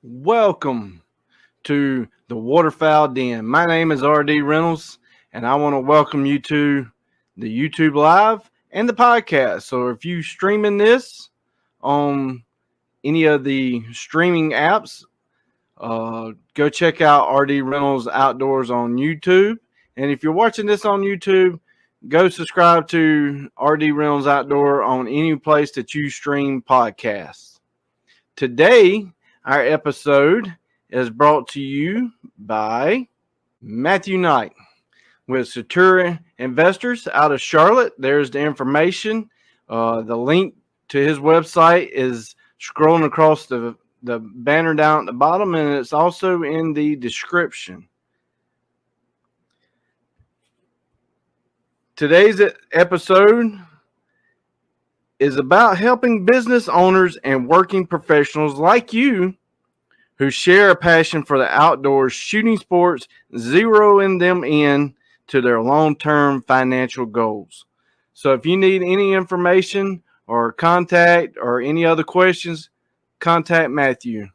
Welcome to the Waterfowl Den. My name is RD Reynolds, and I want to welcome you to the YouTube Live and the podcast. So, if you streaming this on any of the streaming apps, go check out RD Reynolds Outdoors on YouTube. And if you're watching this on YouTube, go subscribe to RD Reynolds Outdoor on any place that you stream podcasts. Today, our episode is brought to you by Matthew Knight with Satura Investors out of Charlotte. There's the information. The link to his website is scrolling across the banner down at the bottom, and it's also in the description. Today's episode is about helping business owners and working professionals like you who share a passion for the outdoors shooting sports, zeroing them in to their long-term financial goals. So if you need any information or contact or any other questions, contact Matthew.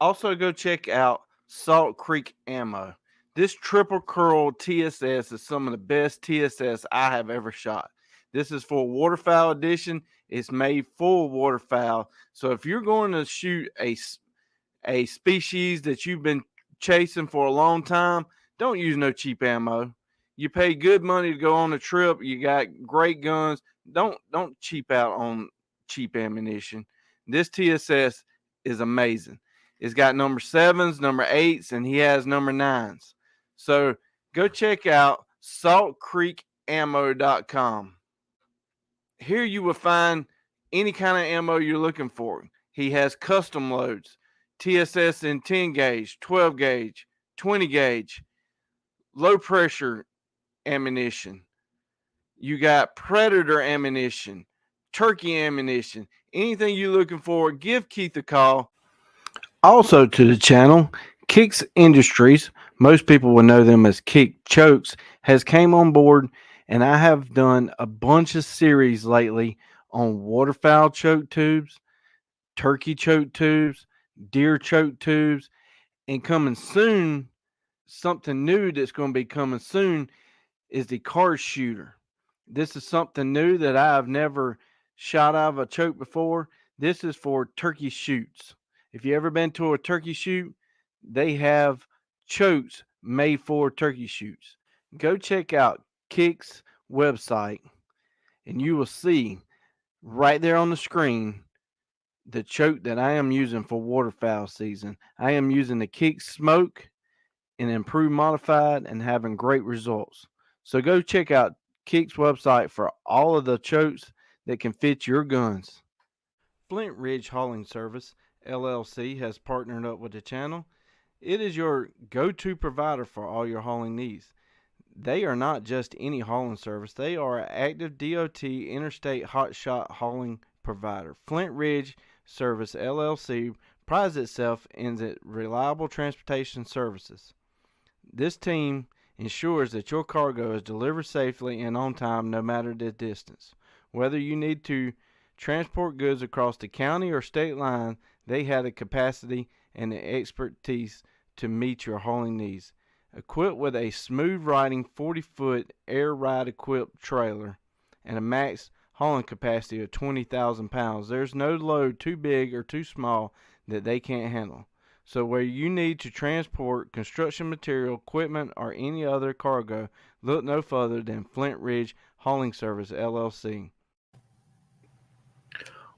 Also, go check out Salt Creek Ammo. This triple curl TSS is some of the best TSS I have ever shot. This is for waterfowl edition. It's made for waterfowl. So if you're going to shoot a species that you've been chasing for a long time, don't use no cheap ammo. You pay good money to go on a trip. You got great guns. Don't cheap out on cheap ammunition. This TSS is amazing. It's got number 7s, number 8s, and he has number 9s. So go check out saltcreekammo.com. Here you will find any kind of ammo you're looking for. He has custom loads, TSS in 10 gauge, 12 gauge, 20 gauge, low pressure ammunition. You got predator ammunition, turkey ammunition, anything you're looking for, give Keith a call. Also to the channel, Kicks Industries, most people will know them as Kick Chokes, has came on board, and I have done a bunch of series lately on waterfowl choke tubes, turkey choke tubes, deer choke tubes, and coming soon, something new that's going to be coming soon is the card shooter. This is something new that I have never shot out of a choke before. This is for turkey shoots. If you ever been to a turkey shoot, they have chokes made for turkey shoots. Go check out Kick's website, and you will see right there on the screen the choke that I am using for waterfowl season. I am using the Kick Smoke and improved modified and having great results. So go check out Kick's website for all of the chokes that can fit your guns. Flint Ridge Hauling Service LLC has partnered up with the channel. It is your go-to provider for all your hauling needs. They are not just any hauling service. They are an active DOT interstate hotshot hauling provider. Flint Ridge Service LLC prides itself in its reliable transportation services. This team ensures that your cargo is delivered safely and on time no matter the distance. Whether you need to transport goods across the county or state line, they have the capacity and the expertise to meet your hauling needs. Equipped with a smooth riding 40-foot air ride equipped trailer and a max hauling capacity of 20,000 pounds, there's no load too big or too small that they can't handle. So where you need to transport construction material, equipment, or any other cargo, look no further than Flint Ridge Hauling Service LLC.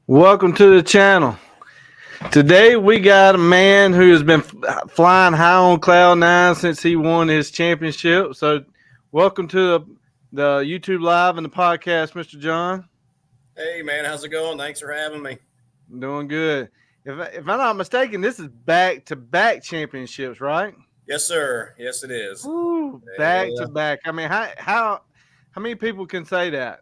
Welcome to the channel. Today we got a man who has been flying high on cloud 9 since he won his championship. So welcome to the YouTube Live and the podcast, Mr. John. Hey man, how's it going? Thanks for having me. I'm doing good. If I'm not mistaken, this is back-to-back championships, right? Yes, sir. Yes, it is. Ooh, back-to-back. I mean, how many people can say that?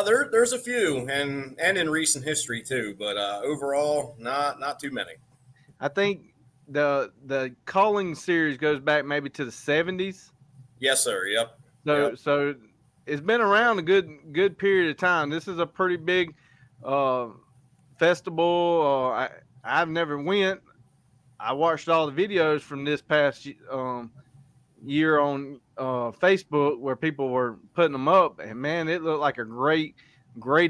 There's a few, and in recent history too, but overall, not too many. I think the calling series goes back maybe to the 70s. Yes, sir. Yep. So it's been around a good period of time. This is a pretty big festival. I've never went. I watched all the videos from this past year on Facebook where people were putting them up, and man, it looked like a great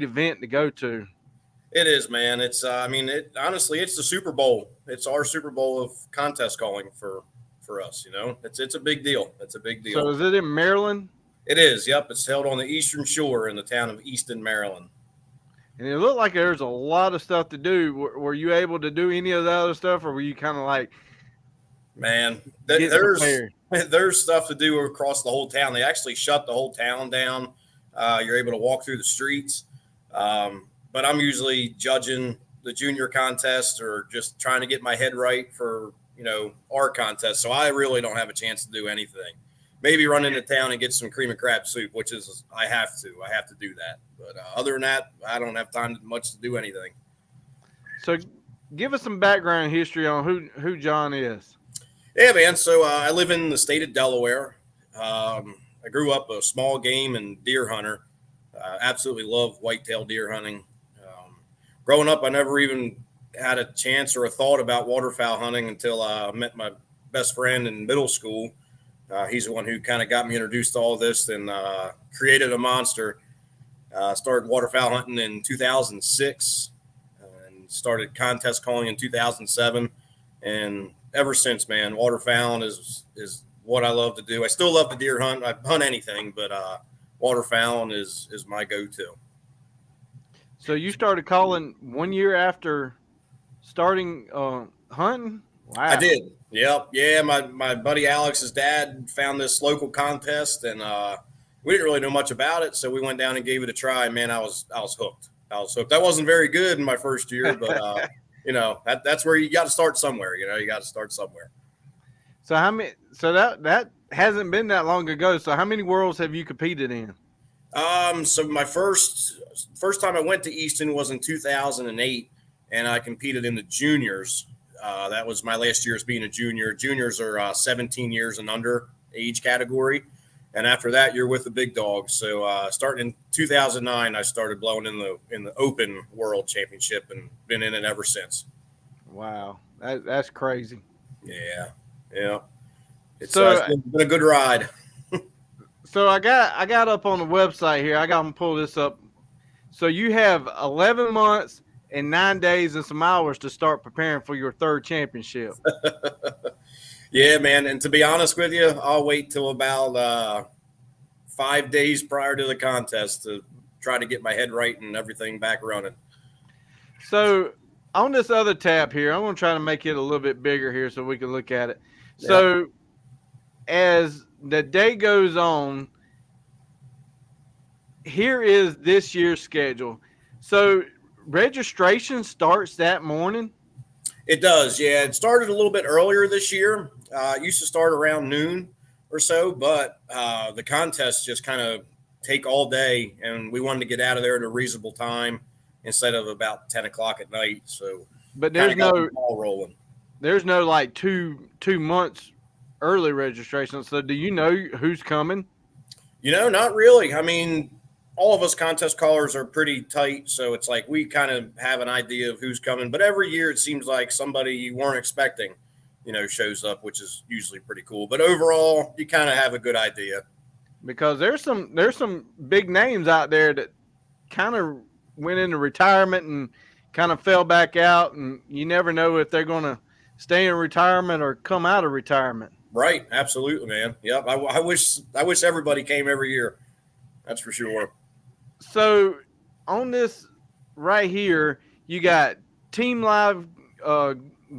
event to go to. It is, man. It's I mean, it honestly, it's the Super Bowl. It's our Super Bowl of contest calling for us. You know, it's a big deal. It's a big So deal. is it in Maryland? It is. Yep, it's held on the Eastern Shore in the town of Easton, Maryland. And it looked like there's a lot of stuff to do. Were you able to do any of the other stuff, or were you kind of like, Man, getting prepared? there's stuff to do across the whole town. They actually shut the whole town down. You're able to walk through the streets. But I'm usually judging the junior contest or just trying to get my head right for, our contest. So I really don't have a chance to do anything. Maybe run into town and get some cream and crab soup, which is I have to do that. But other than that, I don't have time much to do anything. So give us some background history on who John is. Yeah, man. So I live in the state of Delaware. I grew up a small game and deer hunter. Absolutely love whitetail deer hunting. Growing up, I never even had a chance or a thought about waterfowl hunting until I met my best friend in middle school. He's the one who kind of got me introduced to all this and created a monster. Started waterfowl hunting in 2006 and started contest calling in 2007. And ever since, man, waterfowling is what I love to do. I still love to deer hunt. I hunt anything, but waterfowling is my go-to. So you started calling 1 year after starting hunting? Wow. I did. Yep. Yeah. My buddy Alex's dad found this local contest, and we didn't really know much about it, so we went down and gave it a try. Man, I was hooked. I was hooked. I wasn't very good in my first year, but that's where you got to start somewhere. You got to start somewhere. So how many? So that hasn't been that long ago. So how many worlds have you competed in? So my first time I went to Easton was in 2008, and I competed in the juniors. That was my last year as being a junior. Juniors are 17 years and under age category. And after that, you're with the big dogs. So starting in 2009, I started blowing in the Open World Championship and been in it ever since. Wow, that's crazy. Yeah. It's been a good ride. So I got up on the website here. I got to pull this up. So you have 11 months and 9 days and some hours to start preparing for your third championship. Yeah, man. And to be honest with you, I'll wait till about 5 days prior to the contest to try to get my head right and everything back running. So on this other tab here, I'm going to try to make it a little bit bigger here so we can look at it. So as the day goes on, here is this year's schedule. So registration starts that morning? It does, yeah. It started a little bit earlier this year. It used to start around noon or so, but the contests just kind of take all day, and we wanted to get out of there at a reasonable time instead of about 10 o'clock at night. So, but there's no ball rolling. There's no like two months early registration. So do you know who's coming? Not really. I mean, all of us contest callers are pretty tight, so it's like we kind of have an idea of who's coming. But every year it seems like somebody you weren't expecting, shows up, which is usually pretty cool. But overall, you kind of have a good idea. Because there's some big names out there that kind of went into retirement and kind of fell back out, and you never know if they're going to stay in retirement or come out of retirement. Right. Absolutely, man. Yep. I wish everybody came every year. That's for sure. So on this right here, you got Team Live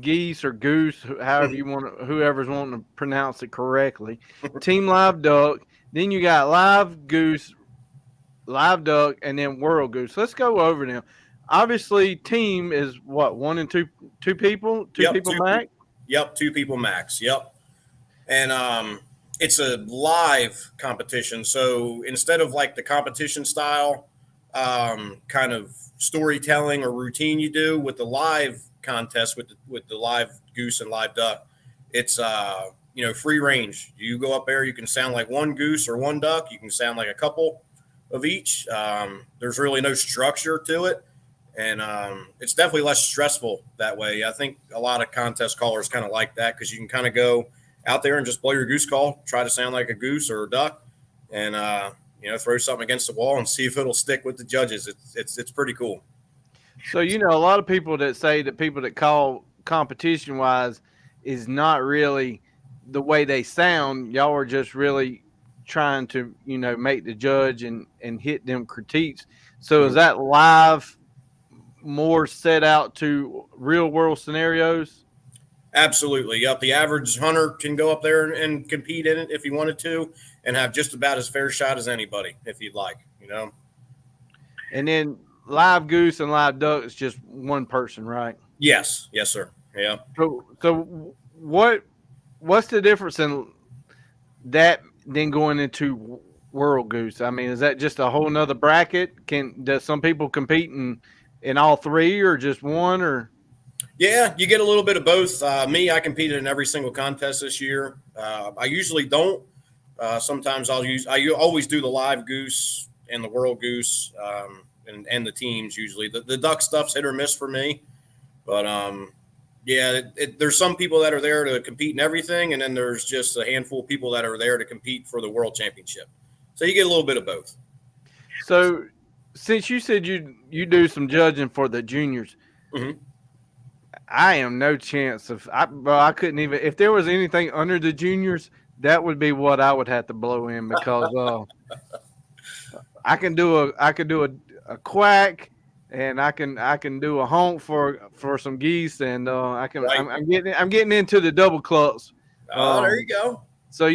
Geese or Goose, however you want to, whoever's wanting to pronounce it correctly. Team Live Duck. Then you got Live Goose, Live Duck, and then World Goose. Let's go over them. Obviously, team is what, 1 and 2 people? Two people max? Yep, 2 people max. Yep. And it's a live competition. So instead of like the competition style kind of storytelling or routine you do with the live contest with the live goose and live duck, it's free range. You go up there, you can sound like one goose or one duck. You can sound like a couple of each. There's really no structure to it. And it's definitely less stressful that way. I think a lot of contest callers kind of like that because you can kind of go out there and just blow your goose call, try to sound like a goose or a duck, and throw something against the wall and see if it'll stick with the judges. It's pretty cool. So, a lot of people that say that people that call competition wise is not really the way they sound. Y'all are just really trying to, make the judge and hit them critiques. So is Mhm. that live more set out to real world scenarios? Absolutely. Yep. The average hunter can go up there and compete in it if he wanted to and have just about as fair shot as anybody if he'd like. And then live goose and live duck is just one person, right? Yes. Yes, sir. Yeah. So what's the difference in that then going into world goose? I mean, is that just a whole nother bracket? Does some people compete in all three or just one or? Yeah, you get a little bit of both. Me, I competed in every single contest this year. I usually don't. Sometimes I always do the live goose and the world goose and the teams usually. The duck stuff's hit or miss for me. But yeah, there's some people that are there to compete in everything. And then there's just a handful of people that are there to compete for the world championship. So you get a little bit of both. So since you said you do some judging for the juniors, Mm-hmm. I am no chance of I couldn't even if there was anything under the juniors, that would be what I would have to blow in because I can do a quack and I can do a honk for some geese and Right. I'm getting into the double clucks. Oh, there you Um, go. so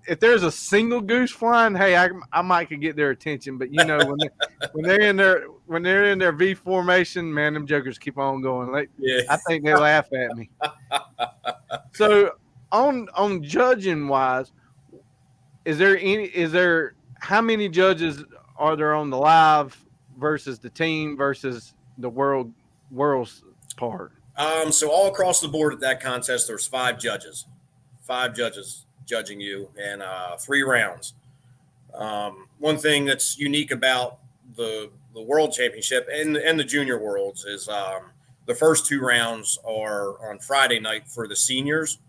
if there's a single goose flying, hey, I might could get their attention, but when they're in their V formation, man, them jokers keep on going. Yeah. I think they laugh at me. So on judging wise, is there how many judges are there on the live versus the team versus the world's part? So all across the board at that contest, there's five judges judging you, and 3 rounds. One thing that's unique about the world championship and the junior worlds is the first 2 rounds are on Friday night for the seniors,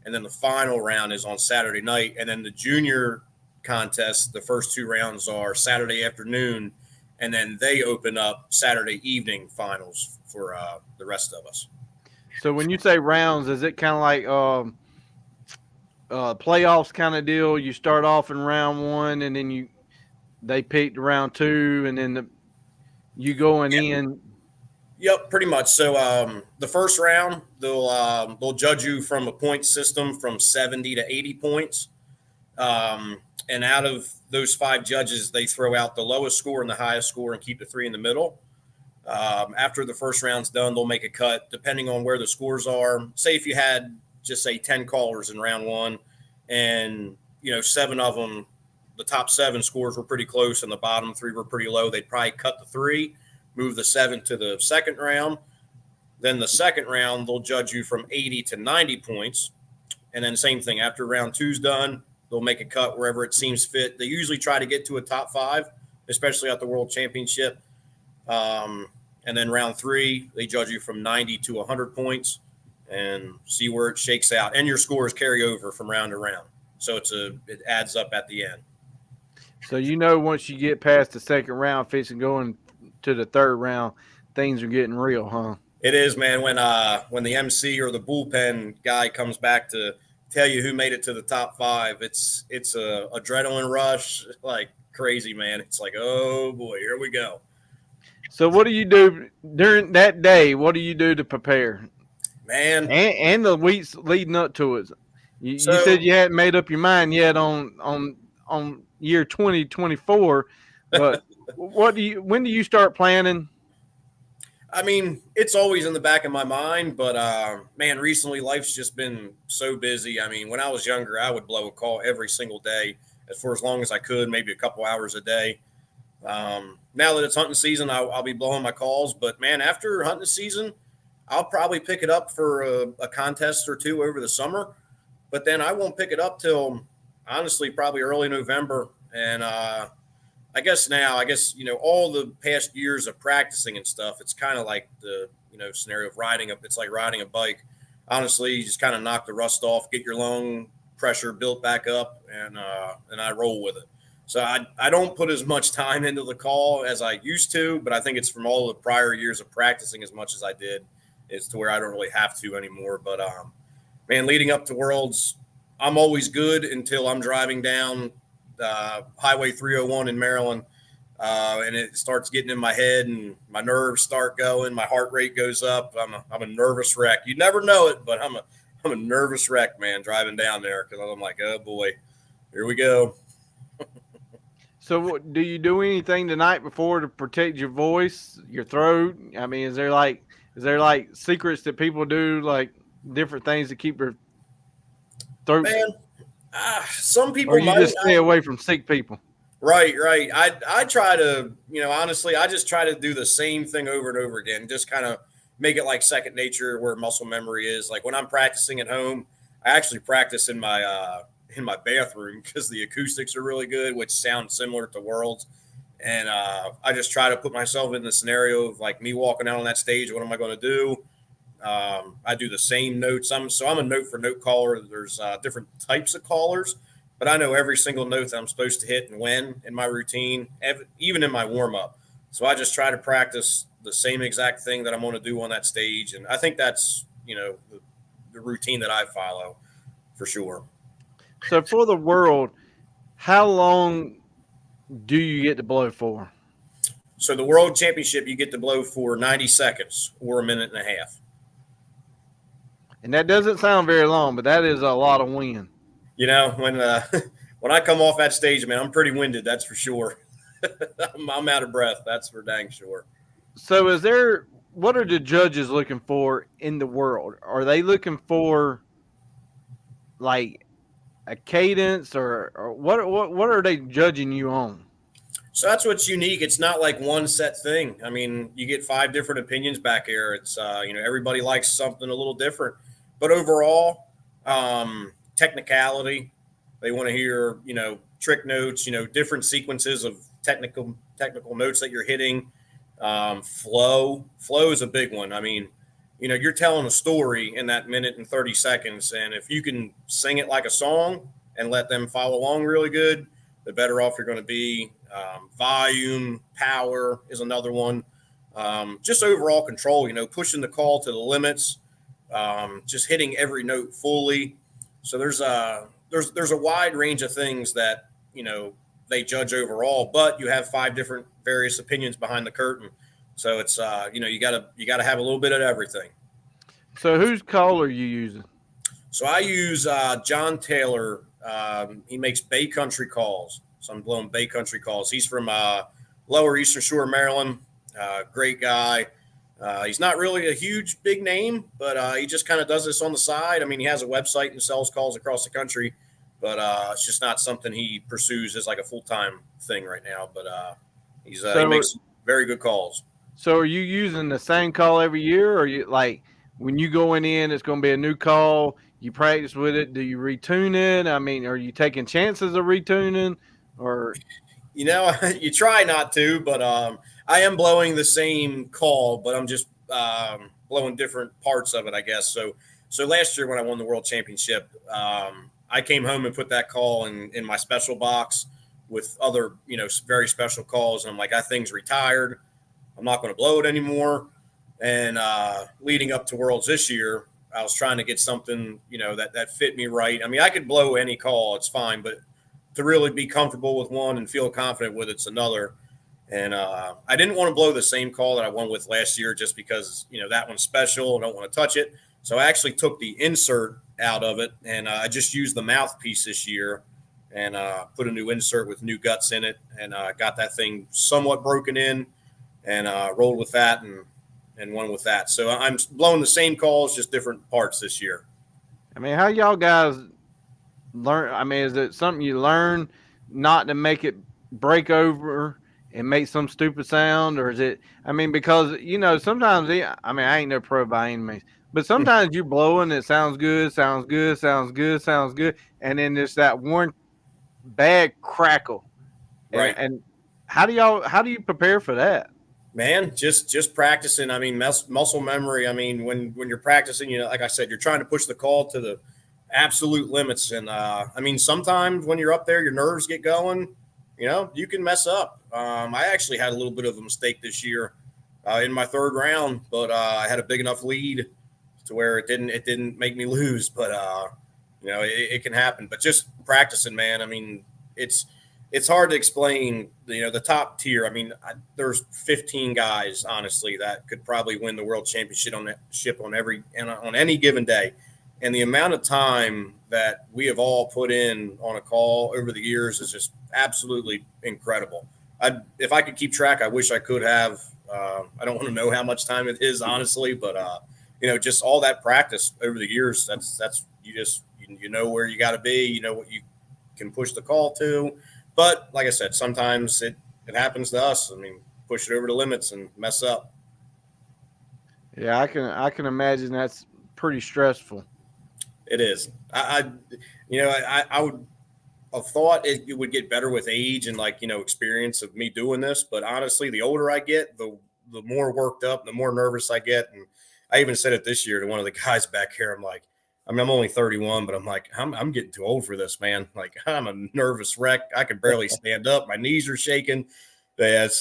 and then the final round is on Saturday night, and then the junior contest, the first 2 rounds are Saturday afternoon, and then they open up Saturday evening finals for the rest of us. So when you say rounds, is it kind of like playoffs kind of deal? You start off in round one, and then they pick round two, and then you going in. Yep, pretty much. So the first round, they'll judge you from a point system from 70 to 80 points, and out of those 5 judges, they throw out the lowest score and the highest score and keep the 3 in the middle. After the first round's done, they'll make a cut depending on where the scores are. Say if you had just say 10 callers in round one, and 7 of them, the top 7 scores were pretty close, and the bottom 3 were pretty low. They'd probably cut the 3, move the 7 to the second round. Then the second round, they'll judge you from 80 to 90 points, and then same thing after round 2's done. They'll make a cut wherever it seems fit. They usually try to get to a top 5, especially at the World Championship. And then round 3, they judge you from 90 to 100 points and see where it shakes out. And your scores carry over from round to round. So it adds up at the end. So once you get past the second round, fixing going to the third round, things are getting real, huh? It is, man. When the MC or the bullpen guy comes back to tell you who made it to the top 5, it's a adrenaline rush like crazy, man. It's like, oh boy, here we go. So what do you do during that day? What do you do to prepare? Man, And the weeks leading up to it. You said you hadn't made up your mind yet on year 2024, but when do you start planning? I mean, it's always in the back of my mind, but man, recently life's just been so busy. I mean, when I was younger, I would blow a call every single day for as long as I could, maybe a couple hours a day. Now that it's hunting season, I'll be blowing my calls. But man, after hunting season, I'll probably pick it up for a contest or 2 over the summer. But then I won't pick it up till honestly probably early November. And I guess now, all the past years of practicing and stuff, it's kind of like the, scenario of riding up. It's like riding a bike. Honestly, you just kind of knock the rust off, get your lung pressure built back up, and I roll with it. So I don't put as much time into the call as I used to, but I think it's from all the prior years of practicing as much as I did. It's to where I don't really have to anymore. But man, leading up to Worlds, I'm always good until I'm driving down Highway 301 in Maryland, and it starts getting in my head, and my nerves start going. My heart rate goes up. I'm a nervous wreck. You never know it, but I'm a nervous wreck, man, driving down there, because I'm like, oh boy, here we go. So, do you do anything the night before to protect your voice, your throat? I mean, is there like secrets that people do, like different things to keep their throat? Man, some people or you might just stay away from sick people. Right. I try to, honestly, I just try to do the same thing over and over again. Just kind of make it like second nature, where muscle memory is. Like when I'm practicing at home, I actually practice in my bathroom because the acoustics are really good, which sound similar to Worlds. And I just try to put myself in the scenario of like me walking out on that stage. What am I going to do? I do the same notes. I'm a note for note caller. There's different types of callers, but I know every single note that I'm supposed to hit and when in my routine, even in my warm up. So I just try to practice the same exact thing that I'm going to do on that stage. And I think that's, the routine that I follow for sure. So for the World, how long do you get to blow for? So the World Championship, you get to blow for 90 seconds or a minute and a half. And that doesn't sound very long, but that is a lot of wind. When I come off that stage, man, I'm pretty winded. That's for sure. I'm out of breath. That's for dang sure. So what are the judges looking for in the World? Are they looking for like a cadence or what are they judging you on? So that's what's unique. It's not like one set thing. I mean, you get 5 different opinions back here. It's, everybody likes something a little different. But overall, technicality, they want to hear, trick notes, different sequences of technical notes that you're hitting. Flow is a big one. I mean, you're telling a story in that minute and 30 seconds. And if you can sing it like a song and let them follow along really good, the better off you're going to be. Volume, power is another one. Just overall control, pushing the call to the limits, just hitting every note fully. So there's a wide range of things that, they judge overall, but you have 5 different various opinions behind the curtain. So it's, you gotta have a little bit of everything. So whose call are you using? So I use John Taylor. He makes Bay Country calls. So I'm blowing Bay Country calls. He's from Lower Eastern Shore, Maryland. Great guy. He's not really a huge, big name, but he just kind of does this on the side. I mean, he has a website and sells calls across the country, but it's just not something he pursues as like a full-time thing right now. But he makes very good calls. So are you using the same call every year, or you like when you going in, it's going to be a new call? You practice with it. Do you retune it? I mean, are you taking chances of retuning? Or you try not to, but I am blowing the same call, but I'm just blowing different parts of it, I guess. So last year when I won the World Championship, I came home and put that call in my special box with other very special calls, and I'm like, that thing's retired. I'm not going to blow it anymore. And leading up to Worlds this year, I was trying to get something that fit me right. I mean, I could blow any call, it's fine, but to really be comfortable with one and feel confident with it's another. And I didn't want to blow the same call that I won with last year just because, that one's special. I don't want to touch it. So I actually took the insert out of it, and I just used the mouthpiece this year and put a new insert with new guts in it, and got that thing somewhat broken in and rolled with that and won with that. So I'm blowing the same calls, just different parts this year. I mean, how y'all guys learn? I mean, is it something you learn not to make it break over and make some stupid sound, or is it? I mean, because sometimes I ain't no pro by any means, but sometimes you're blowing, it sounds good, and then there's that one bad crackle, right? And How do you prepare for that? Man, just practicing. I mean, muscle memory. I mean, when you're practicing, like I said, you're trying to push the call to the absolute limits. And I mean, sometimes when you're up there, your nerves get going. You can mess up. I actually had a little bit of a mistake this year in my third round, but I had a big enough lead to where it didn't make me lose. But it can happen. But just practicing, man. I mean, it's hard to explain, the top tier. I mean, there's 15 guys, honestly, that could probably win the world championship on any given day. And the amount of time that we have all put in on a call over the years is just absolutely incredible. If I could keep track, I wish I could have. I don't want to know how much time it is, honestly, but just all that practice over the years, that's you know where you got to be, what you can push the call to. But like I said, sometimes it happens to us. I mean, push it over the limits and mess up. Yeah, I can imagine that's pretty stressful. It is. I would have thought it would get better with age and experience of me doing this. But honestly, the older I get, the more worked up, the more nervous I get. And I even said it this year to one of the guys back here. I'm like, I mean, I'm only 31, but I'm like, I'm getting too old for this, man. Like, I'm a nervous wreck. I can barely stand up. My knees are shaking. It's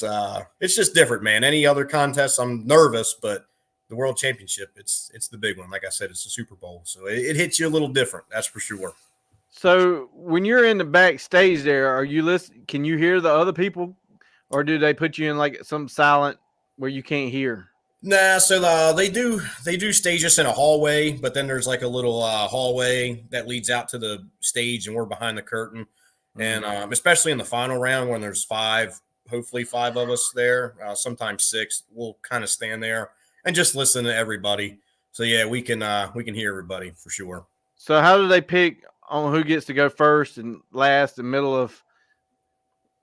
just different, man. Any other contest, I'm nervous, but the World Championship, it's the big one. Like I said, it's the Super Bowl, so it hits you a little different. That's for sure. So when you're in the backstage there, are you listen? Can you hear the other people, or do they put you in like some silent where you can't hear? Nah, so they do stage us in a hallway, but then there's like a little hallway that leads out to the stage, and we're behind the curtain. And especially in the final round when there's hopefully five of us there, sometimes six, we'll kind of stand there and just listen to everybody. So yeah, we can hear everybody for sure. So how do they pick on who gets to go first and last and middle of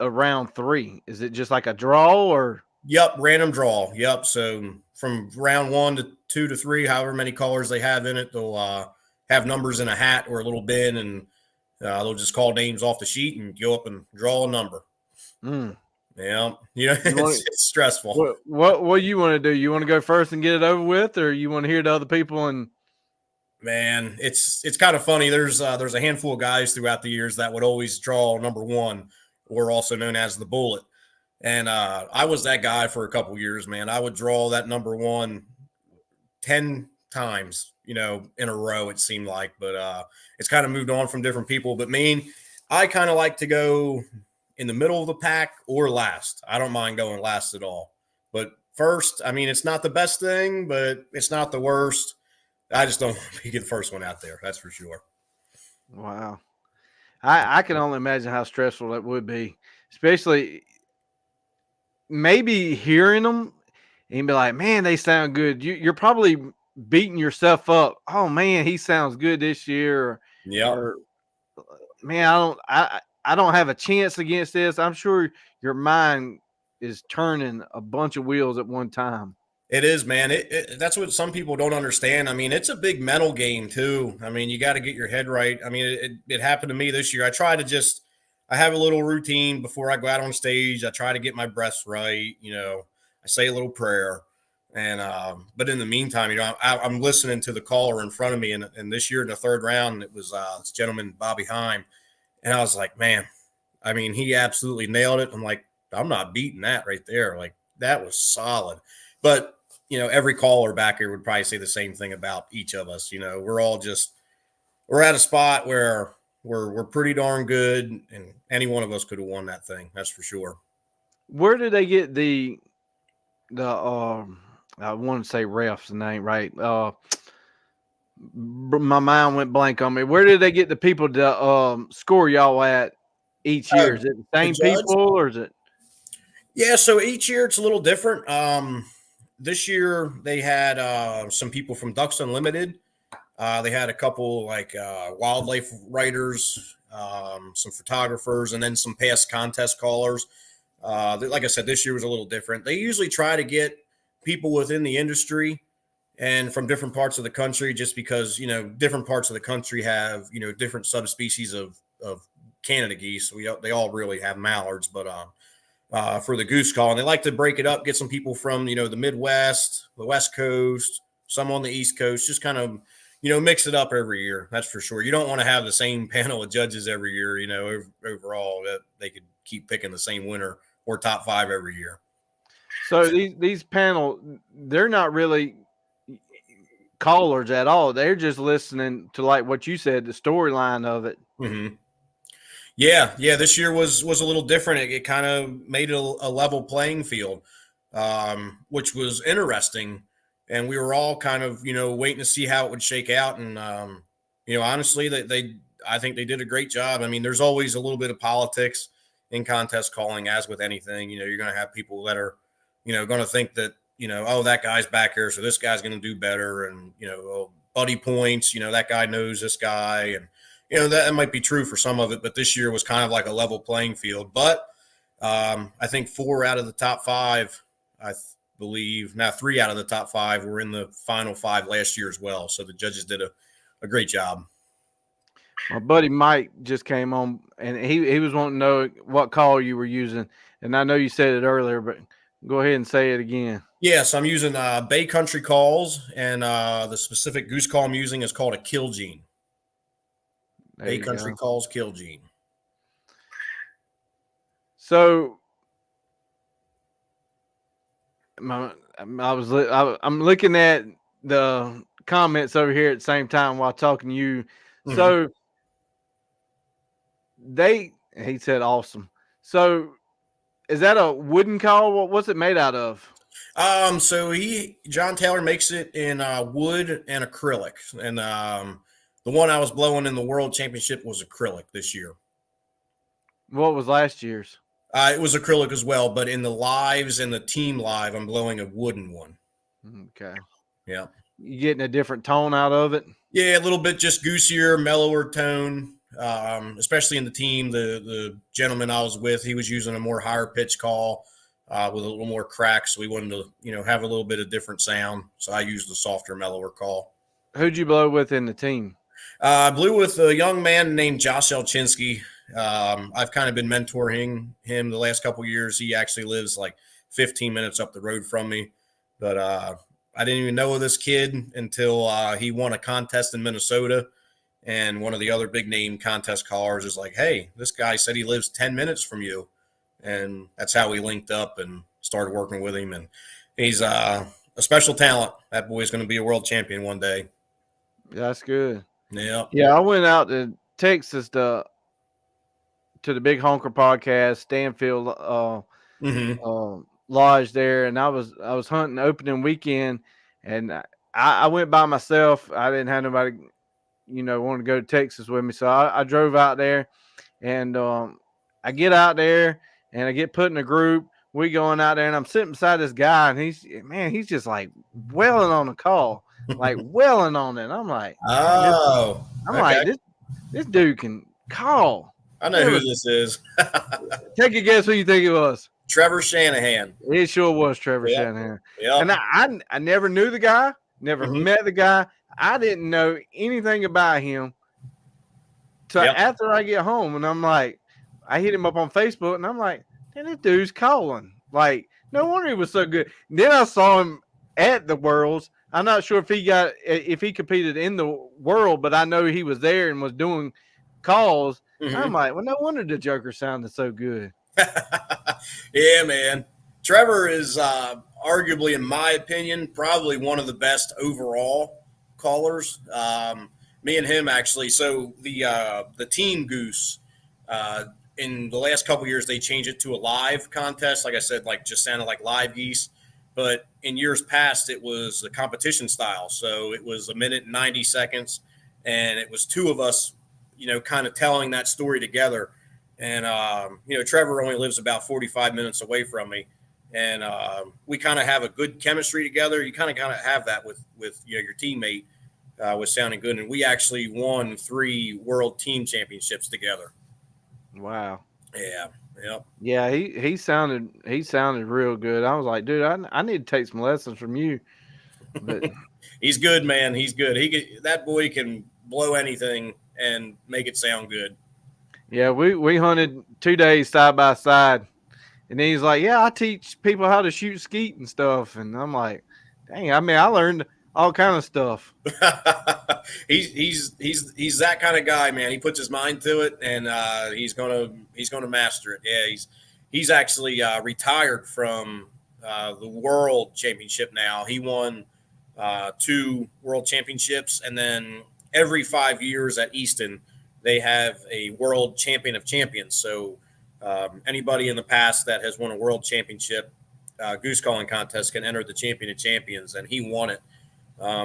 round 3? Is it just like a draw or? Yep, random draw. Yep. So from round 1 to 2 to 3, however many callers they have in it, they'll have numbers in a hat or a little bin, and they'll just call names off the sheet and go up and draw a number. Yeah, it's stressful. What you want to do? You want to go first and get it over with, or you want to hear the other people? And man, it's kind of funny. There's a handful of guys throughout the years that would always draw number 1, or also known as the bullet. And I was that guy for a couple years, man. I would draw that number 1 10 times, in a row, it seemed like. But it's kind of moved on from different people. But I kind of like to go in the middle of the pack or last. I don't mind going last at all. But first, I mean, it's not the best thing, but it's not the worst. I just don't want to get the first one out there. That's for sure. Wow. I can only imagine how stressful that would be, especially maybe hearing them and be like, man, they sound good. You're probably beating yourself up. Oh man, he sounds good this year. Yeah. Or man, I don't have a chance against this. I'm sure your mind is turning a bunch of wheels at one time. It is, man. That's what some people don't understand. I mean, it's a big mental game too. I mean, you got to get your head right. I mean, it happened to me this year. I have a little routine before I go out on stage. I try to get my breaths right. I say a little prayer. And, but in the meantime, I'm listening to the caller in front of me. And this year in the third round, it was this gentleman, Bobby Heim. And I was like, man, I mean, he absolutely nailed it. I'm like, I'm not beating that right there. Like, that was solid. But, every caller back here would probably say the same thing about each of us. We're at a spot where we're pretty darn good, and any one of us could have won that thing. That's for sure. Where did they get the I want to say ref's the name, right? My mind went blank on me. Where did they get the people to score y'all at each year? Is it the same people, or is it? Yeah, so each year it's a little different. This year they had some people from Ducks Unlimited. They had a couple wildlife writers, some photographers, and then some past contest callers. Like I said, this year was a little different. They usually try to get people within the industry and from different parts of the country, just because, different parts of the country have, different subspecies of Canada geese. They all really have mallards, but for the goose call. And they like to break it up, get some people from, the Midwest, the West Coast, some on the East Coast, just kind of, mix it up every year. That's for sure. You don't want to have the same panel of judges every year, overall, that they could keep picking the same winner or top 5 every year. So these panel, they're not really callers at all. They're just listening to, like what you said, the storyline of it. Mm-hmm. Yeah. This year was a little different. It kind of made it a level playing field, which was interesting. And we were all kind of, waiting to see how it would shake out. And, honestly, I think they did a great job. I mean, there's always a little bit of politics in contest calling, as with anything. You're going to have people that are, going to think that, oh, that guy's back here, so this guy's going to do better. And, buddy points, that guy knows this guy. And, that might be true for some of it, but this year was kind of like a level playing field. But I think 4 out of the top 5, I believe, now 3 out of the top 5 were in the final 5 last year as well. So the judges did a great job. My buddy Mike just came on, and he was wanting to know what call you were using. And I know you said it earlier, but go ahead and say it again. Yes, I'm using Bay Country calls, and the specific goose call I'm using is called a kill gene. Bay Country calls kill gene. So I'm looking at the comments over here at the same time while talking to you. Mm-hmm. So he said awesome. So is that a wooden call? What's it made out of? So John Taylor makes it in wood and acrylic. And the one I was blowing in the world championship was acrylic this year. What was last year's? It was acrylic as well, but in the lives and the team live, I'm blowing a wooden one. Okay. Yeah. You getting a different tone out of it? Yeah, a little bit just goosier, mellower tone. Especially in the team, the gentleman I was with, he was using a more higher pitch call with a little more crack, so we wanted to, have a little bit of different sound. So I used a softer, mellower call. Who'd you blow with in the team? I blew with a young man named Josh Elchinski. I've kind of been mentoring him the last couple of years. He actually lives like 15 minutes up the road from me, but I didn't even know of this kid until he won a contest in Minnesota. And one of the other big name contest callers is like, hey, this guy said he lives 10 minutes from you. And that's how we linked up and started working with him. And he's a special talent. That boy's going to be a world champion one day. That's good. Yeah. Yeah, I went out to Texas to the Big Honker podcast, Stanfield lodge there. And I was hunting opening weekend, and I went by myself. I didn't have nobody want to go to Texas with me. So I drove out there, and I get out there and I get put in a group. We going out there, and I'm sitting beside this guy, and he's just like welling on the call, like welling on it. And I'm like, like, this dude can call. I know who this is. Take a guess who you think it was. Trevor Shanahan. It sure was Trevor Shanahan. Yeah. And I never knew the guy, never met the guy. I didn't know anything about him till after I get home, and I'm like, I hit him up on Facebook, and I'm like, man, this dude's calling. Like, no wonder he was so good. And then I saw him at the Worlds. I'm not sure if he competed in the World, but I know he was there and was doing calls. I'm like, well, no wonder the Joker sounded so good. Yeah, man. Trevor is arguably, in my opinion, probably one of the best overall callers. Me and him actually. So the team goose in the last couple of years, they changed it to a live contest. Like I said, like just sounded like live geese. But in years past, it was a competition style. So it was 1 minute and 90 seconds, and it was 2 of us, kind of telling that story together. And Trevor only lives about 45 minutes away from me. And we kind of have a good chemistry together. You kind of have that with your teammate with sounding good. And we actually won 3 world team championships together. Wow. Yeah. Yep. Yeah. He sounded real good. I was like, dude, I need to take some lessons from you. But he's good, man. He's good. That boy can blow anything and make it sound good. Yeah. We hunted 2 days side by side. And then he's like, yeah, I teach people how to shoot skeet and stuff. And I'm like, dang, I mean, I learned all kind of stuff. He's that kind of guy, man. He puts his mind to it, and he's gonna master it. Yeah, he's actually retired from the world championship now. He won 2 world championships, and then every 5 years at Easton, they have a world champion of champions. So anybody in the past that has won a world championship goose calling contest can enter the champion of champions, and he won it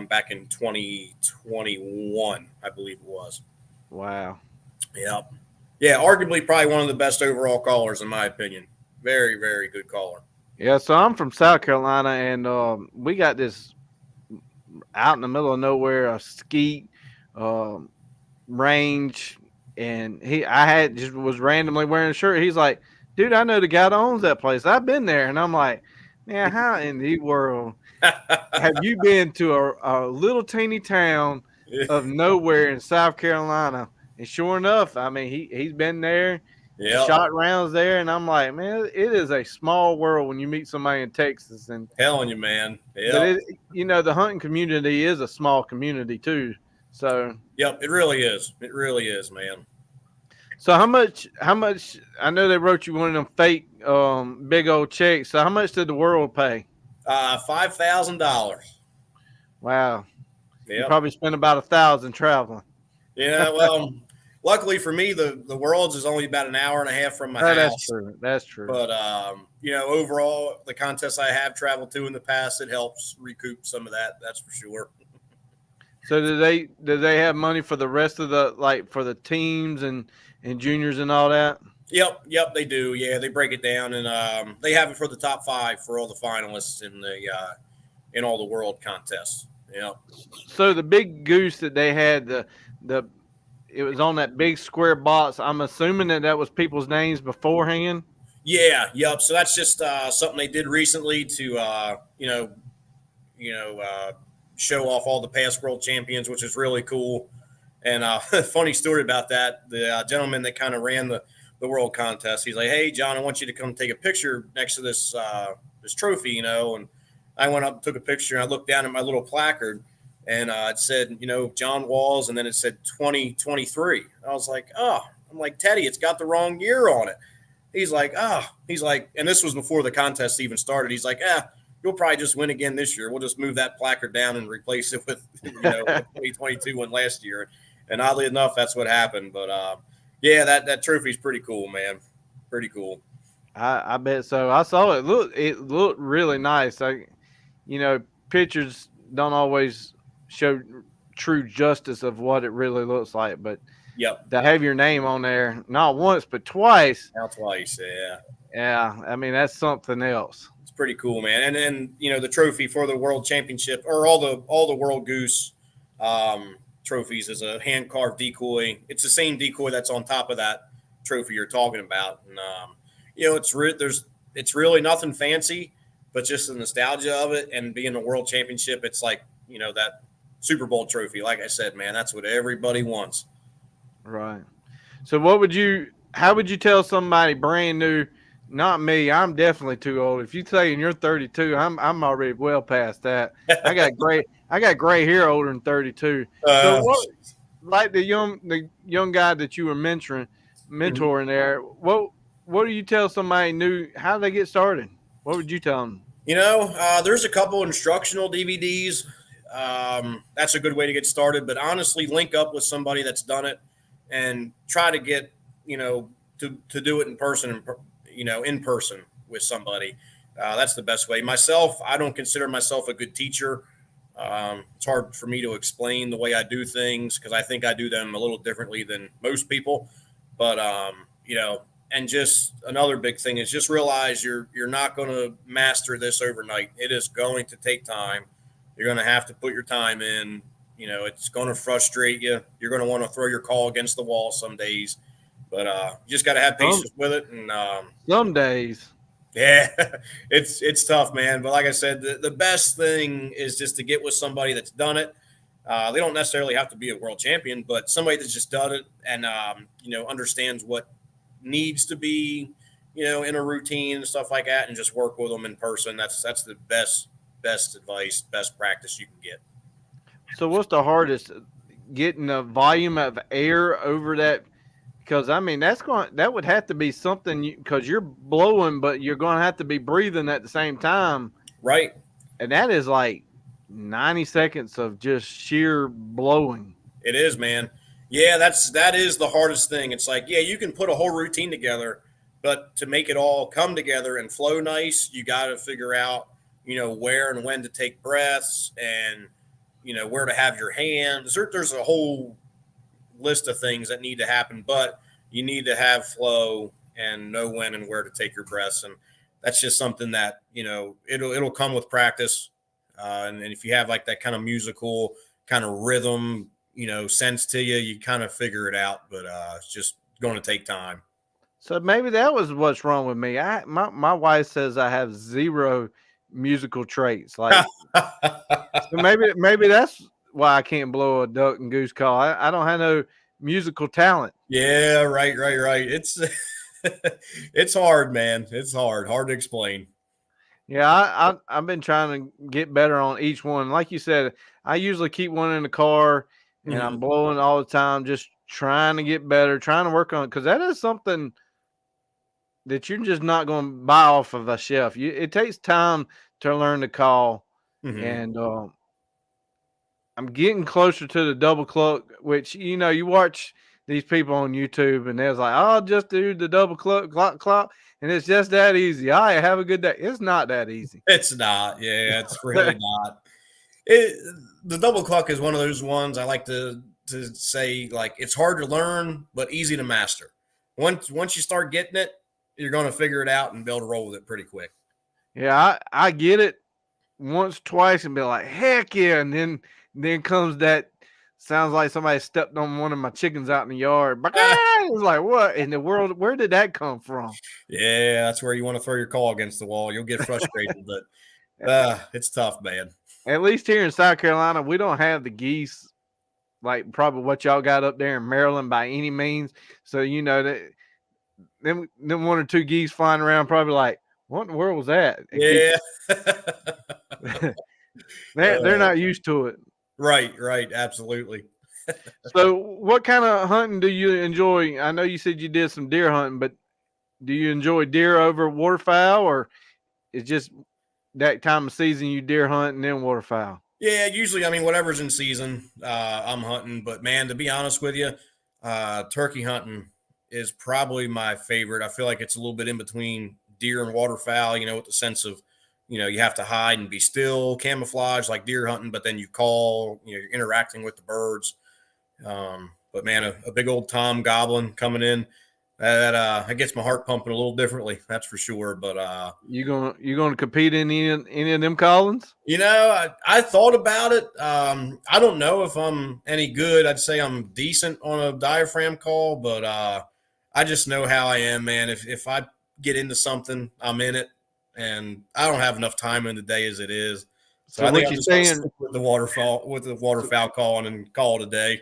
back in 2021, I believe it was. Wow. Yep. Yeah, arguably probably one of the best overall callers in my opinion. Very, very good caller. Yeah, so I'm from South Carolina, and we got this out in the middle of nowhere a skeet range, and I had just was randomly wearing a shirt. He's like, dude, I know the guy that owns that place. I've been there. And I'm like, man, how in the world have you been to a little teeny town of nowhere in South Carolina? And sure enough, I mean, he's been there, shot rounds there, and I'm like, man, it is a small world when you meet somebody in Texas. And telling you, man. But the hunting community is a small community too. So yep, it really is. It really is, man. So how much I know they wrote you one of them fake big old checks. So how much did the world pay? $5,000. Wow. Yep. You probably spent about 1,000 traveling. Yeah, well, luckily for me, the world's is only about an hour and a half from my house. That's true. That's true. But overall, the contests I have traveled to in the past, it helps recoup some of that. That's for sure. So do they have money for the rest of for the teams and juniors and all that? Yep, they do. Yeah, they break it down, and they have it for the top 5 for all the finalists in all the world contests. Yeah. So the big goose that they had, it was on that big square box. I'm assuming that was people's names beforehand. Yeah. Yep. So that's just something they did recently to show off all the past world champions, which is really cool. And funny story about that, the gentleman that kind of ran the world contest, he's like, hey, John, I want you to come take a picture next to this trophy, and I went up and took a picture, and I looked down at my little placard, and it said, John Walls, and then it said 2023. I was like, oh, I'm like, Teddy, it's got the wrong year on it. He's like, and this was before the contest even started. He's like, you'll probably just win again this year. We'll just move that placard down and replace it with, 2022 one last year. And oddly enough, that's what happened. But that trophy's pretty cool, man. Pretty cool. I bet so. I saw it. It looked really nice. Pictures don't always show true justice of what it really looks like. But to have your name on there, not once but twice. Now twice, yeah. Yeah, I mean that's something else. It's pretty cool, man. And then the trophy for the world championship, or all the world goose trophies, is a hand carved decoy. It's the same decoy that's on top of that trophy you're talking about, and it's really nothing fancy, but just the nostalgia of it and being a world championship. It's like that Super Bowl trophy. Like I said, man, that's what everybody wants. Right. So how would you tell somebody brand new? Not me. I'm definitely too old. If you saying you're 32, I'm already well past that. I got gray hair older than 32. So like the young guy that you were mentoring there, what do you tell somebody new? How do they get started? What would you tell them? There's a couple instructional DVDs. That's a good way to get started, but honestly, link up with somebody that's done it and try to get, to do it in person, in person with somebody. That's the best way. Myself, I don't consider myself a good teacher. It's hard for me to explain the way I do things because I think I do them a little differently than most people. But, and just another big thing is just realize you're not going to master this overnight. It is going to take time. You're going to have to put your time in. It's going to frustrate you. You're going to want to throw your call against the wall some days. But you just got to have patience with it. And some days. Yeah, it's tough, man. But like I said, the best thing is just to get with somebody that's done it. They don't necessarily have to be a world champion, but somebody that's just done it and, understands what needs to be, in a routine and stuff like that, and just work with them in person. That's the best advice, best practice you can get. So what's the hardest? Getting the volume of air over that, because I mean that would have to be something, because you're blowing, but you're going to have to be breathing at the same time, Right. and that is like 90 seconds of just sheer blowing. It is, man. Yeah, that is the hardest thing. It's like, yeah, you can put a whole routine together, but to make it all come together and flow nice, you got to figure out, where and when to take breaths, and where to have your hands. There's a whole list of things that need to happen, but you need to have flow and know when and where to take your breaths, and that's just something that it'll come with practice. And if you have like that kind of musical kind of rhythm, sense to you, you kind of figure it out. But it's just going to take time. So maybe that was what's wrong with me. My wife says I have zero musical traits. Like, so maybe that's why I can't blow a duck and goose call. I don't have no musical talent. Yeah, right. It's it's hard, man. It's hard to explain. Yeah, I've been trying to get better on each one. Like you said, I usually keep one in the car and I'm Mhm. blowing all the time, just trying to get better, trying to work on it, because that is something that you're just not going to buy off of a shelf. It takes time to learn to call, Mhm. and I'm getting closer to the double cluck, which you watch these people on YouTube, and they're like, "I'll just do the double cluck, clock, clock," and it's just that easy. All right, have a good day. It's not that easy. It's not. Yeah, it's really not. It, the double cluck is one of those ones I like to say, like, it's hard to learn but easy to master. Once you start getting it, you're going to figure it out and be able to roll with it pretty quick. Yeah, I get it once, twice, and be like, "Heck yeah!" And then comes that sounds like somebody stepped on one of my chickens out in the yard. It's like, what in the world? Where did that come from? Yeah, that's where you want to throw your call against the wall. You'll get frustrated, but it's tough, man. At least here in South Carolina, we don't have the geese like probably what y'all got up there in Maryland by any means. So that them one or two geese flying around, probably like, what in the world was that? And keep Yeah. they're not used to it. Right. Absolutely. So, what kind of hunting do you enjoy? I know you said you did some deer hunting, but do you enjoy deer over waterfowl, or it's just that time of season you deer hunt and then waterfowl? Yeah, usually, I mean, whatever's in season, I'm hunting. But man, to be honest with you, turkey hunting is probably my favorite. I feel like it's a little bit in between deer and waterfowl, with the sense of, you have to hide and be still, camouflage like deer hunting, but then you call, you're interacting with the birds. But man, a big old Tom goblin coming in, that gets my heart pumping a little differently. That's for sure. But You gonna compete in any of them callings? I thought about it. I don't know if I'm any good. I'd say I'm decent on a diaphragm call, but I just know how I am, man. If I get into something, I'm in it, and I don't have enough time in the day as it is. So So I think what I'm you just going to saying? stick with the waterfowl calling and call it a day.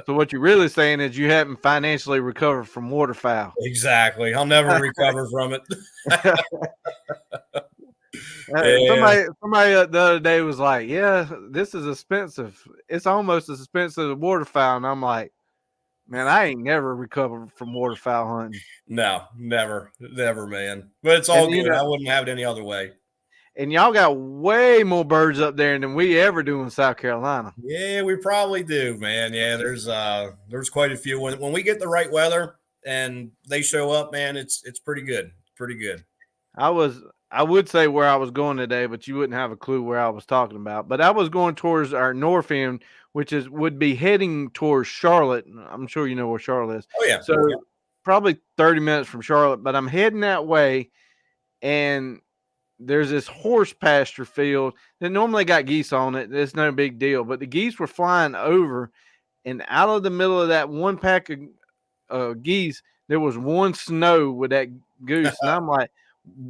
So what you're really saying is you haven't financially recovered from waterfowl. Exactly. I'll never recover from it. Yeah. Somebody the other day was like, "Yeah, this is expensive. It's almost as expensive as waterfowl." And I'm like, "Man, I ain't never recovered from waterfowl hunting." No, never, man. But it's all And good. I wouldn't have it any other way. and y'all got way more birds up there than we ever do in South Carolina. Yeah, we probably do, man. Yeah, there's quite a few. When we get the right weather and they show up, man, it's pretty good. Pretty good. I would say where I was going today, but you wouldn't have a clue where I was talking about. But I was going towards our north end, which would be heading towards Charlotte. I'm sure you know where Charlotte is. Oh yeah. So Yeah. probably 30 minutes from Charlotte, but I'm heading that way, and there's this horse pasture field that normally got geese on it. It's no big deal, but the geese were flying over, and out of the middle of that one pack of geese, there was one snow with that goose, and I'm like,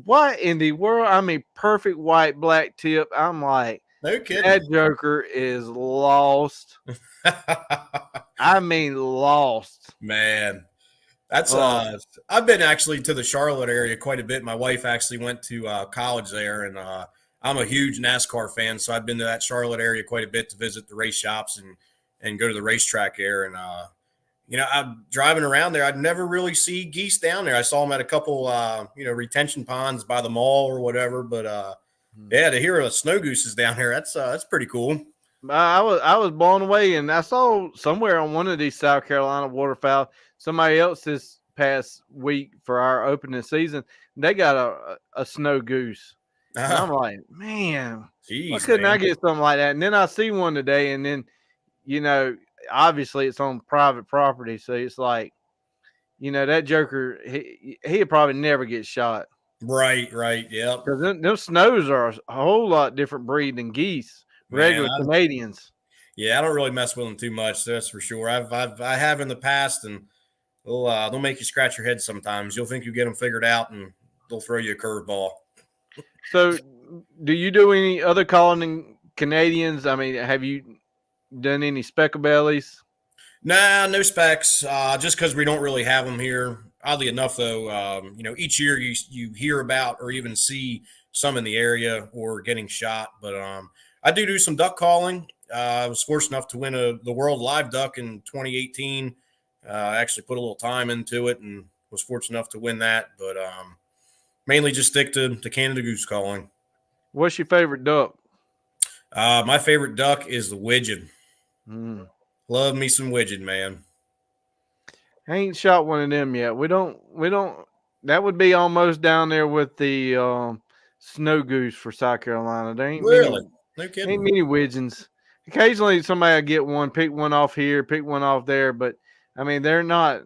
what in the world? I mean, perfect white black tip. I'm like, No that kidding. joker is lost. I mean, lost. Man, That's Oh, I've been actually to the Charlotte area quite a bit. My wife actually went to college there, and I'm a huge NASCAR fan, so I've been to that Charlotte area quite a bit to visit the race shops and go to the racetrack there. And I'm driving around there. I'd never really see geese down there. I saw them at a couple retention ponds by the mall or whatever. But yeah, to hear a snow gooses down here, that's pretty cool. I was blown away, and I saw somewhere on one of these South Carolina waterfowl, somebody else this past week for our opening season, they got a snow goose, and I'm like, man, why Jeez, couldn't I man. get something like that? And then I see one today, and then you know, obviously it's on private property, so it's like, that joker, he'd probably never get shot Right, yep. because them snows are a whole lot different breed than geese, Man, regular Canadians. I don't really mess with them too much. That's for sure. I have in the past, and they'll make you scratch your head sometimes. You'll think you get them figured out, and they'll throw you a curveball. So, do you do any other calling Canadians? I mean, have you done any specklebellies? Nah, no specs. Just because we don't really have them here. Oddly enough, though, each year you hear about or even see some in the area or getting shot. But I do some duck calling. I was fortunate enough to win the World Live Duck in 2018. I actually put a little time into it and was fortunate enough to win that. But mainly just stick to Canada goose calling. What's your favorite duck? My favorite duck is the widgeon. Mm. Love me some widgeon, man. I ain't shot one of them yet. We don't. That would be almost down there with the snow goose for South Carolina. There ain't Really? No ain't kidding. many widgeons. Occasionally, somebody will get one, pick one off here, pick one off there, but I mean, they're not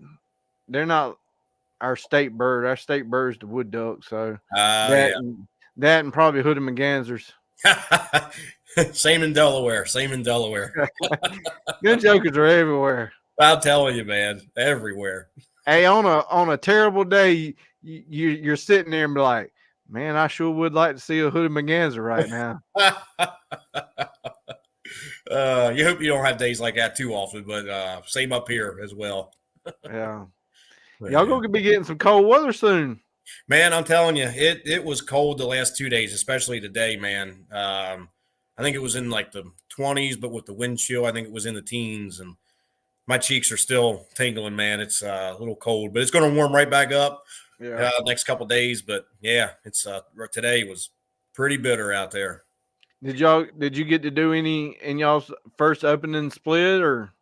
our state bird. Our state bird is the wood duck. So that Yeah. that and probably hooded McGansers. Same in Delaware. Same in Delaware. Good jokers are everywhere. I'm telling you, man, everywhere. Hey, on a terrible day, you're sitting there and be like, man, I sure would like to see a hooded McGanser right now. You hope you don't have days like that too often, but same up here as well. Yeah. But, Y'all gonna be getting some cold weather soon. man, I'm telling you, it was cold the last 2 days, especially today, man. I think it was in like the 20s, but with the wind chill, I think it was in the teens, and my cheeks are still tingling, man. It's a little cold, but it's going to warm right back up next couple of days. But yeah, it's today was pretty bitter out there. Did you get to do any in y'all's first opening split or?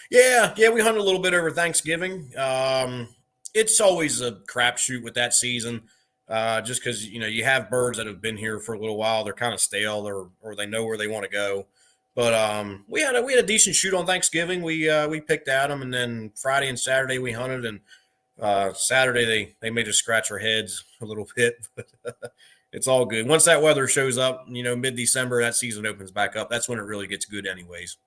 Yeah, we hunted a little bit over Thanksgiving. It's always a crapshoot with that season, just because you have birds that have been here for a little while. They're kind of stale, or they know where they want to go. But we had a decent shoot on Thanksgiving. We picked at them, and then Friday and Saturday we hunted, and Saturday they made us scratch our heads a little bit. But it's all good. Once that weather shows up, mid-December, that season opens back up. That's when it really gets good, anyways.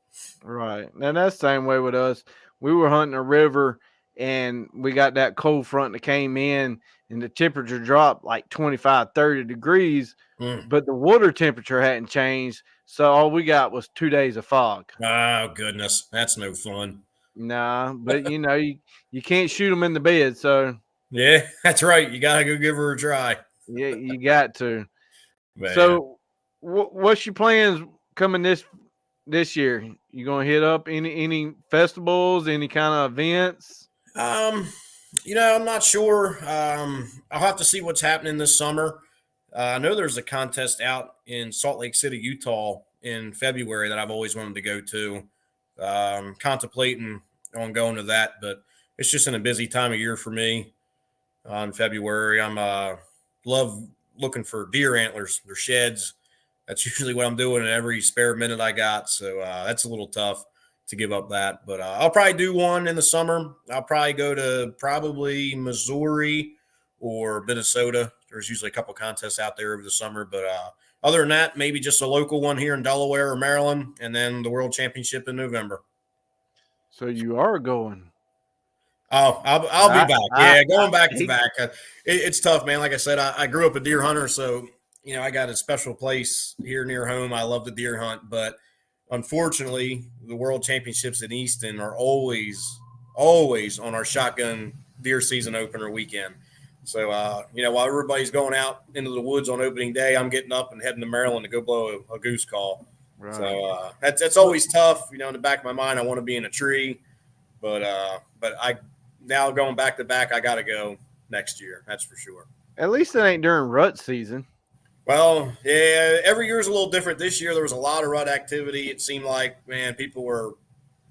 Right. And that's the same way with us. We were hunting a river, and we got that cold front that came in, and the temperature dropped like 25, 30 degrees, but the water temperature hadn't changed. So all we got was 2 days of fog. Oh, goodness. That's no fun. Nah, but you can't shoot them in the bed. So yeah, that's right. You got to go give her a try. yeah, you got to. Man. So what's your plans coming this year? You going to hit up any festivals, any kind of events? I'm not sure. I'll have to see what's happening this summer. I know there's a contest out in Salt Lake City, Utah in February that I've always wanted to go to. Contemplating on going to that, but it's just in a busy time of year for me in February. I'm love looking for deer antlers, their sheds. That's usually what I'm doing in every spare minute I got. So that's a little tough to give up that, but I'll probably do one in the summer. I'll probably go to Missouri or Minnesota. There's usually a couple contests out there over the summer, but other than that, maybe just a local one here in Delaware or Maryland, and then the World Championship in November. So you are going. Oh, I'll be back. Yeah, going back to back. It's tough, man. Like I said, I grew up a deer hunter, so I got a special place here near home. I love the deer hunt, but unfortunately, the World Championships in Easton are always on our shotgun deer season opener weekend. So, while everybody's going out into the woods on opening day, I'm getting up and heading to Maryland to go blow a goose call. Right. So that's always tough. In the back of my mind, I want to be in a tree, but I now going back to back, I got to go next year. That's for sure. At least it ain't during rut season. Well, yeah, every year is a little different. This year there was a lot of rut activity. It seemed like, man, people were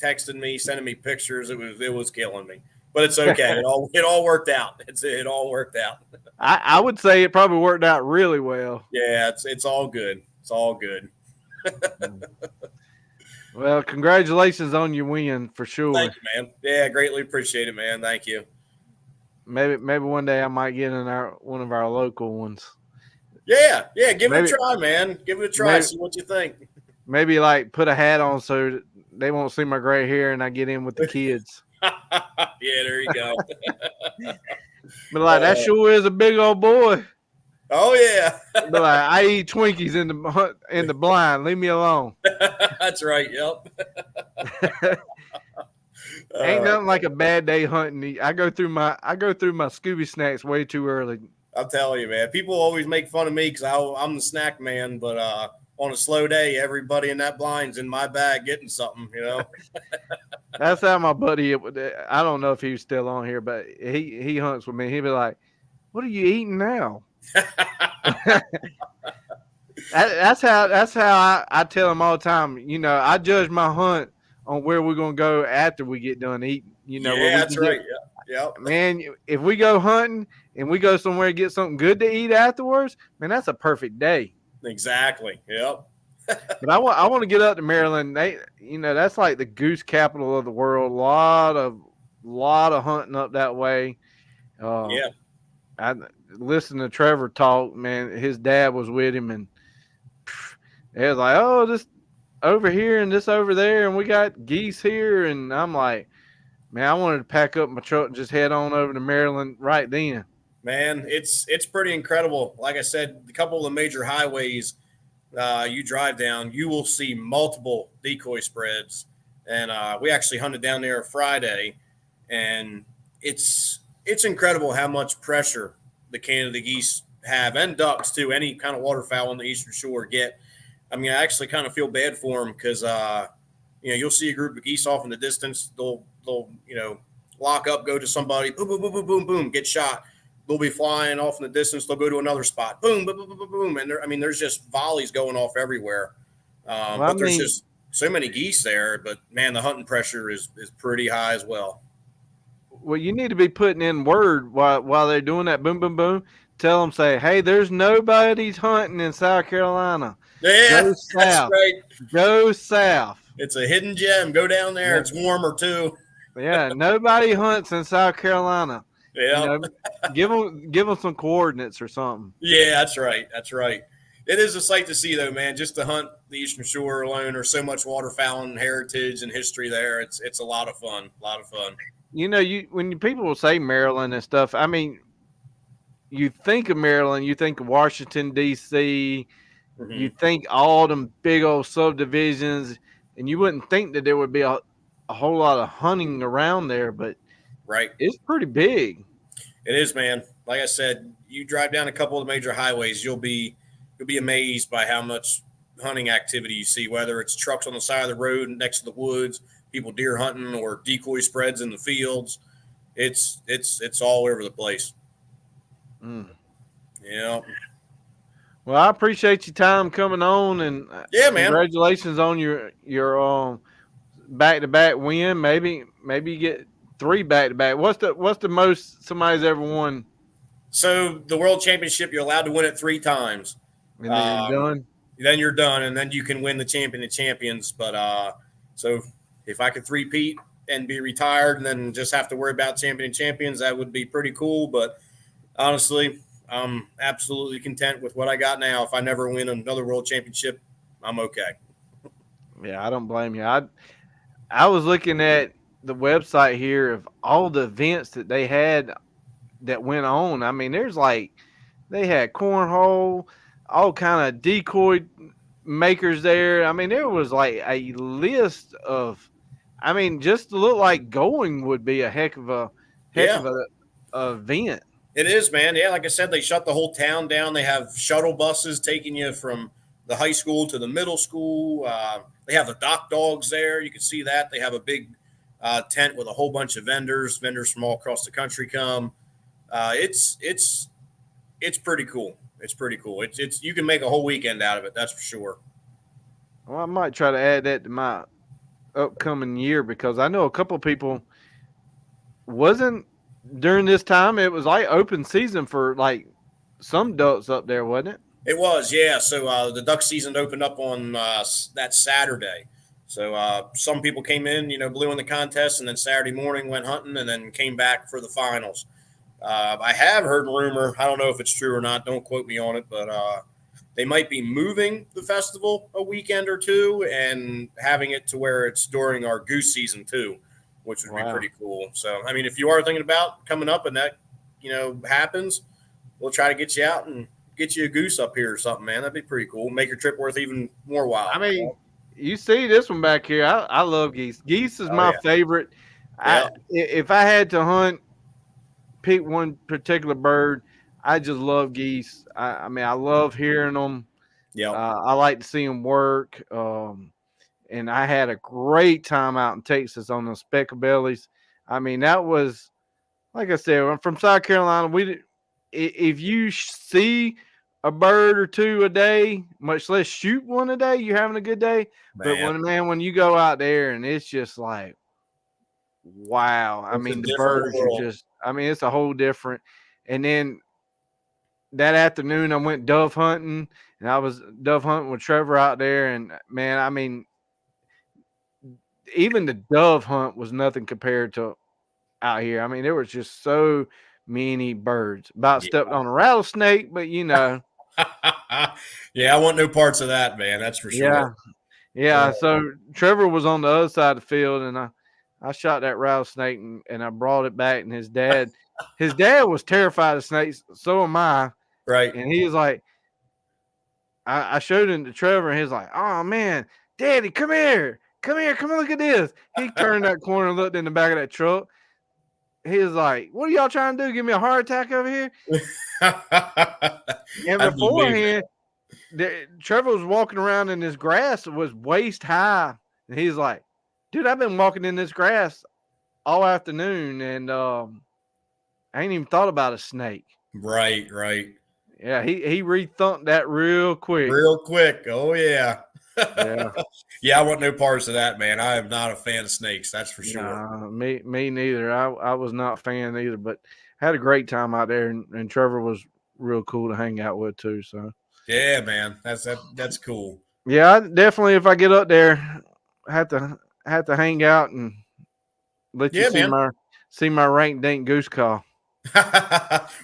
texting me, sending me pictures. It was killing me. But it's okay. It all worked out. It all worked out. I would say it probably worked out really well. Yeah, it's all good. It's all good. Well, congratulations on your win for sure. Thank you, man. Yeah, greatly appreciate it, man. Thank you. Maybe one day I might get in one of our local ones. Yeah. Give it a try, man. Give it a try. See what you think. Maybe like put a hat on so they won't see my gray hair and I get in with the kids. Yeah, there you go. But like that sure is a big old boy. Oh yeah. But like I eat Twinkies in the blind. Leave me alone. That's right. Yep. Ain't nothing like a bad day hunting. I go through my Scooby snacks way too early. I'm telling you, man. People always make fun of me because I'm the snack man, but on a slow day, everybody in that blind's in my bag getting something. That's how my buddy. I don't know if he was still on here, but he hunts with me. He'd be like, "What are you eating now?" That's how I tell him all the time. I judge my hunt on where we're gonna go after we get done eating. Yeah, that's right. Yeah. Man, if we go hunting and we go somewhere to get something good to eat afterwards, man, that's a perfect day. Exactly. Yep. But I want to get up to Maryland. That's like the goose capital of the world. A lot of hunting up that way. Yeah. I listened to Trevor talk. Man, his dad was with him, and it was like, oh, this over here and this over there, and we got geese here, and I'm like, man, I wanted to pack up my truck and just head on over to Maryland right then. Man, it's pretty incredible. Like I said, a couple of the major highways you drive down, you will see multiple decoy spreads. And we actually hunted down there Friday, and it's incredible how much pressure the Canada geese have, and ducks too. Any kind of waterfowl on the Eastern Shore get. I mean, I actually kind of feel bad for them because you'll see a group of geese off in the distance. They'll lock up, go to somebody, boom, boom, boom, boom, boom, boom, get shot. They'll be flying off in the distance. They'll go to another spot, boom, boom, boom, boom, boom, and there's just volleys going off everywhere. But there's just so many geese there. But man, the hunting pressure is pretty high as well. Well, you need to be putting in word while they're doing that boom, boom, boom. Tell them, say, hey, there's nobody's hunting in South Carolina. Yeah, go south. That's right. Go south. It's a hidden gem. Go down there. Yeah. It's warmer too. Yeah, nobody hunts in South Carolina. Yeah, give them some coordinates or something. Yeah, that's right. That's right. It is a sight to see, though, man. Just to hunt the Eastern Shore alone, there's so much waterfowl and heritage and history there. It's a lot of fun. A lot of fun. When people will say Maryland and stuff, I mean, you think of Maryland, you think of Washington, D.C., mm-hmm. You think all them big old subdivisions, and you wouldn't think that there would be a whole lot of hunting around there, but right, it's pretty big. It is, man. Like I said, you drive down a couple of the major highways, you'll be amazed by how much hunting activity you see, whether it's trucks on the side of the road next to the woods, people deer hunting, or decoy spreads in the fields. It's all over the place. Yeah. Well, I appreciate your time coming on, and yeah, man, congratulations on your back-to-back win. Maybe you get 3 back-to-back. What's the most somebody's ever won? So the World Championship, you're allowed to win it 3 times. And then you're done? Then you're done, and then you can win the Champion of Champions. But so if I could three-peat and be retired and then just have to worry about Champion of Champions, that would be pretty cool. But honestly, I'm absolutely content with what I got now. If I never win another World Championship, I'm okay. Yeah, I don't blame you. I was looking at the website here of all the events that they had that went on. I mean, they had cornhole, all kind of decoy makers there. I mean, there was like a list of, just to look like going would be a heck of a event. It is, man. Yeah, like I said, they shut the whole town down. They have shuttle buses taking you from the high school to the middle school. They have the dock dogs there. You can see that. They have a big tent with a whole bunch of vendors. Vendors from all across the country come. It's pretty cool. It's pretty cool. It's you can make a whole weekend out of it. That's for sure. Well, I might try to add that to my upcoming year because I know a couple of people wasn't during this time. It was like open season for like some ducks up there, wasn't it? It was, yeah. So the duck season opened up on that Saturday. So some people came in, blew in the contest, and then Saturday morning went hunting, and then came back for the finals. I have heard rumor. I don't know if it's true or not. Don't quote me on it, but they might be moving the festival a weekend or two and having it to where it's during our goose season too, which would be pretty cool. So, I mean, if you are thinking about coming up and that happens, we'll try to get you out and get you a goose up here or something, man. That'd be pretty cool. Make your trip worth even more while. I mean, you see this one back here. I love geese. Geese is my favorite. Yeah. If I had to hunt, pick one particular bird, I just love geese. I mean, I love hearing them. Yeah. I like to see them work. And I had a great time out in Texas on the specklebellies. I mean, that was, like I said, I'm from South Carolina. If you see a bird or two a day, much less shoot one a day, you're having a good day. Man. But when you go out there and it's just like, wow. I mean, the birds are just, I mean, it's a whole different. And then that afternoon I went dove hunting, and I was dove hunting with Trevor out there. And man, I mean, even the dove hunt was nothing compared to out here. I mean, there was just so many birds. About stepped on a rattlesnake, but Yeah, I want no parts of that, man. That's for sure. Yeah. So Trevor was on the other side of the field, and I shot that rattlesnake and I brought it back. And his dad was terrified of snakes. So am I. Right. And he was like, I showed him to Trevor, and he was like, "Oh man, Daddy, come here, come look at this." He turned that corner and looked in the back of that truck. He was like, "What are y'all trying to do? Give me a heart attack over here?" And beforehand, Trevor was walking around in this grass that was waist high, and he's like, "Dude, I've been walking in this grass all afternoon, and I ain't even thought about a snake." Right. Yeah, he re-thumped that real quick. Oh yeah. Yeah. Yeah, I want no parts of that, man. I am not a fan of snakes, that's for sure. Nah, me neither. I was not a fan either, but had a great time out there, and Trevor was real cool to hang out with too. So yeah, man, that's cool. Yeah, I definitely, if I get up there, have to hang out and let you see my rank dink goose call.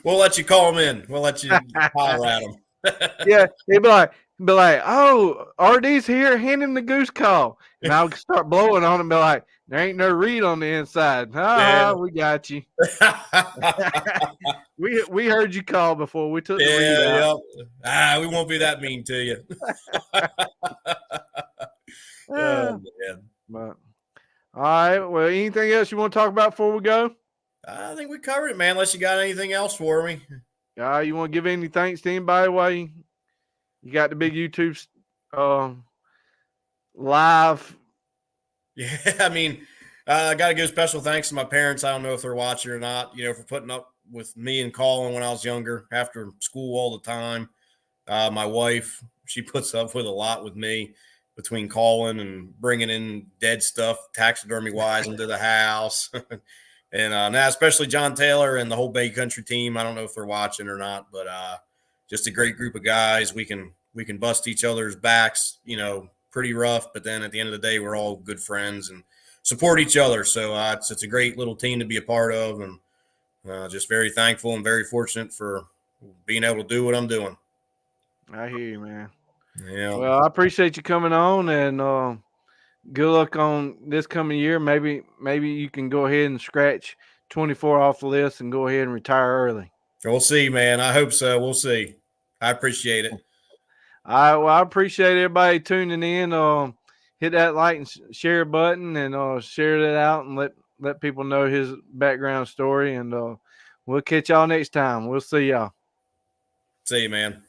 We'll let you call them in. We'll let you holler at them. Yeah, he'd be like, "Oh, RD's here. Hand him the goose call," and I'll start blowing on him. And be like, "There ain't no reed on the inside." We got you. we heard you call before. We took the reed out. We won't be that mean to you. Oh, man. But, all right. Well, anything else you want to talk about before we go? I think we covered it, man. Unless you got anything else for me. You want to give any thanks to anybody while you got the big YouTube live? Yeah, I mean, I got to give special thanks to my parents. I don't know if they're watching or not, for putting up with me and Colin when I was younger after school all the time. My wife, she puts up with a lot with me between Colin and bringing in dead stuff, taxidermy wise, into the house. And now, especially John Taylor and the whole Bay Country team. I don't know if they're watching or not, but just a great group of guys. We can bust each other's backs, pretty rough. But then at the end of the day, we're all good friends and support each other. So it's a great little team to be a part of, and just very thankful and very fortunate for being able to do what I'm doing. I hear you, man. Yeah. Well, I appreciate you coming on, and good luck on this coming year. Maybe you can go ahead and scratch 24 off the list and go ahead and retire early. We'll see, man. I hope so. We'll see. I appreciate it. All right. Well, I appreciate everybody tuning in. Hit that like and share button, and share that out and let people know his background story. And We'll catch y'all next time. We'll see y'all. See you, man.